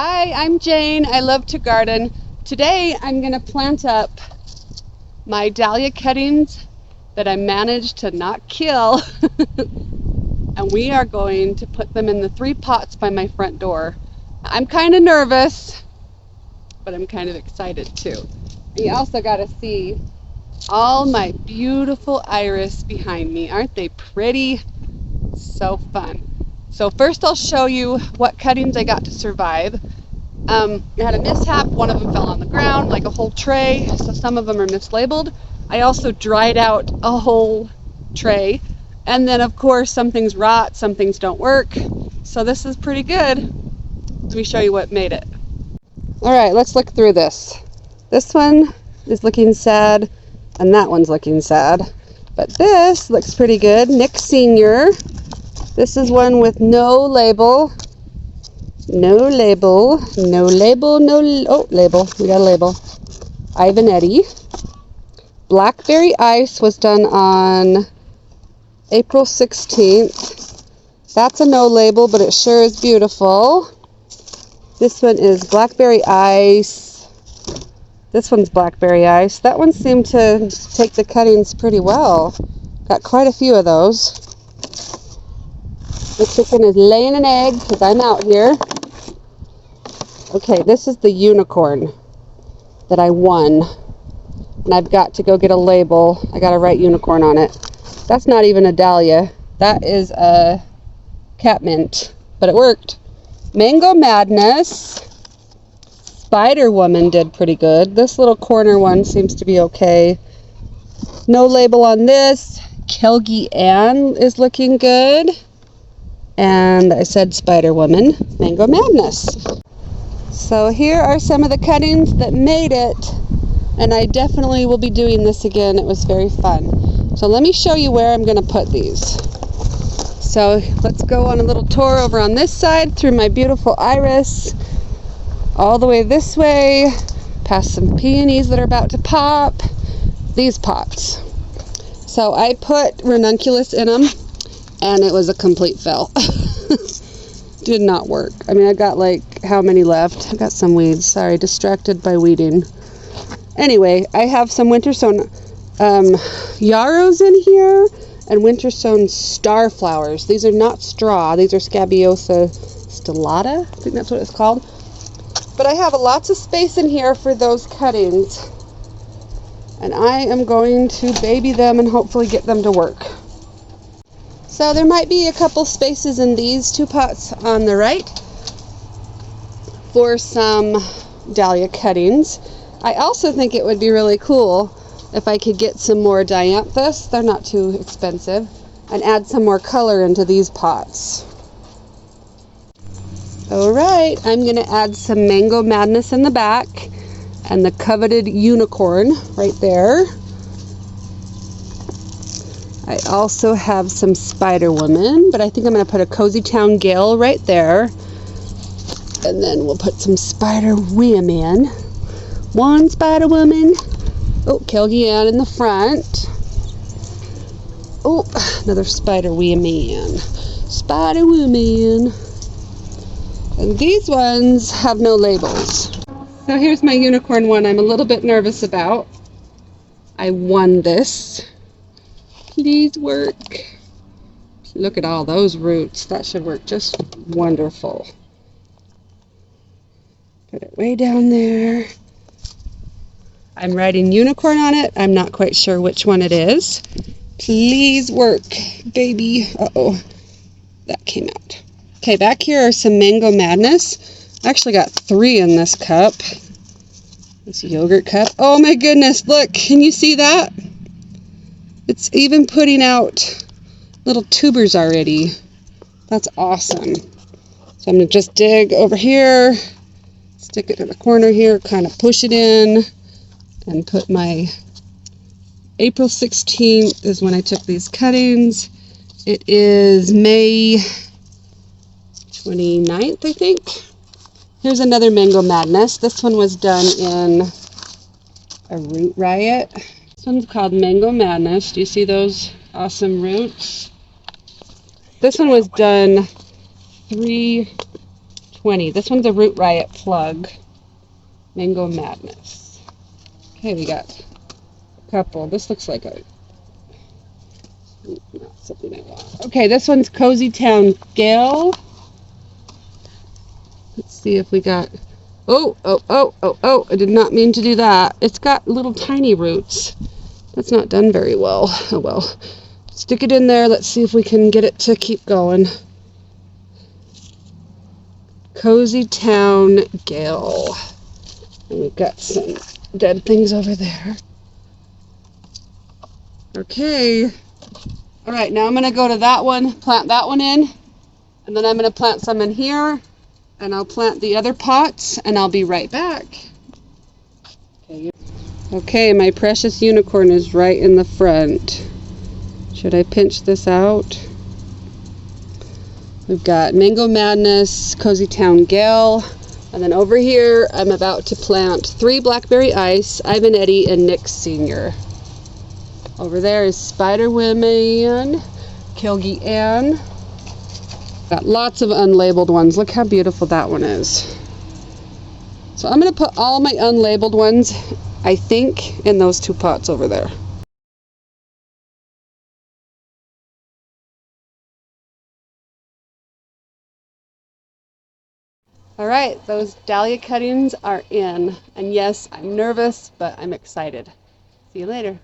Hi, I'm Jane. I love to garden. Today I'm going to plant up my dahlia cuttings that I managed to not kill. And we are going to put them in the 3 pots by my front door. I'm kind of nervous, but I'm kind of excited too. And you also got to see all my beautiful iris behind me. Aren't they pretty? So fun. So first I'll show you what cuttings I got to survive. I had a mishap. One of them fell on the ground, like a whole tray, so some of them are mislabeled. I also dried out a whole tray. And then, of course, some things rot, some things don't work. So this is pretty good. Let me show you what made it. All right, let's look through this. This one is looking sad, and that one's looking sad. But this looks pretty good. Nick Sr. This is one with no label. No label. No label. Label. We got a label. Ivanetti. Blackberry Ice was done on April 16th. That's a no label, but it sure is beautiful. This one is Blackberry Ice. This one's Blackberry Ice. That one seemed to take the cuttings pretty well. Got quite a few of those. The chicken is laying an egg because I'm out here. Okay, this is the unicorn that I won. And I've got to go get a label. I got to write unicorn on it. That's not even a dahlia. That is a catmint. But it worked. Mango Madness. Spider Woman did pretty good. This little corner one seems to be okay. No label on this. Kelgi Ann is looking good. And I said Spider Woman. Mango Madness. So here are some of the cuttings that made it. And I definitely will be doing this again. It was very fun. So let me show you where I'm going to put these. So let's go on a little tour over on this side through my beautiful iris. All the way this way. Past some peonies that are about to pop. These pots. So I put ranunculus in them. And it was a complete fail. Did not work. I mean, I got like, how many left? I got some weeds. Sorry, distracted by weeding. Anyway, I have some winter sown yarrows in here and winter sown star flowers. These are not straw. These are Scabiosa stellata. I think that's what it's called. But I have lots of space in here for those cuttings. And I am going to baby them and hopefully get them to work. So there might be a couple spaces in these 2 pots on the right for some dahlia cuttings. I also think it would be really cool if I could get some more dianthus. They're not too expensive. And add some more color into these pots. Alright, I'm going to add some Mango Madness in the back. And the coveted unicorn right there. I also have some Spider Woman, but I think I'm going to put a Cozy Town Gale right there. And then we'll put some Spider Women. One Spider Woman. Oh, Kelgi Ann in the front. Oh, another Spider Woman. Spider Woman. And these ones have no labels. So here's my unicorn one I'm a little bit nervous about. I won this. Please work. Look at all those roots. That should work just wonderful. Put it way down there. I'm writing unicorn on it. I'm not quite sure which one it is. Please work, baby. Uh-oh. That came out. Okay, back here are some Mango Madness. I actually got 3 in this cup. This yogurt cup. Oh my goodness, look. Can you see that? It's even putting out little tubers already. That's awesome. So I'm going to just dig over here, stick it to the corner here, kind of push it in, and put my April 16th is when I took these cuttings. It is May 29th, I think. Here's another Mango Madness. This one was done in a root riot. This one's called Mango Madness. Do you see those awesome roots? This one was done 3/20 20. This one's a Root Riot plug. Mango Madness. Okay, we got a couple. This looks like a not something I want. Okay, this one's Cozy Town Gale. Let's see if we got. Oh! I did not mean to do that. It's got little tiny roots. That's not done very well. Oh well. Stick it in there. Let's see if we can get it to keep going. Cozy Town Gale. And we've got some dead things over there. Okay. All right, now I'm going to go to that one, plant that one in, and then I'm going to plant some in here, and I'll plant the other pots, and I'll be right back. Okay, my precious unicorn is right in the front. Should I pinch this out? We've got Mango Madness, Cozy Town Gale, and then over here I'm about to plant 3 Blackberry Ice, Ivan Eddie, and Nick Sr. Over there is Spider Woman, Kilgi Ann. Got lots of unlabeled ones. Look how beautiful that one is. So I'm going to put all my unlabeled ones, I think, in those 2 pots over there. All right, those dahlia cuttings are in. And yes, I'm nervous, but I'm excited. See you later.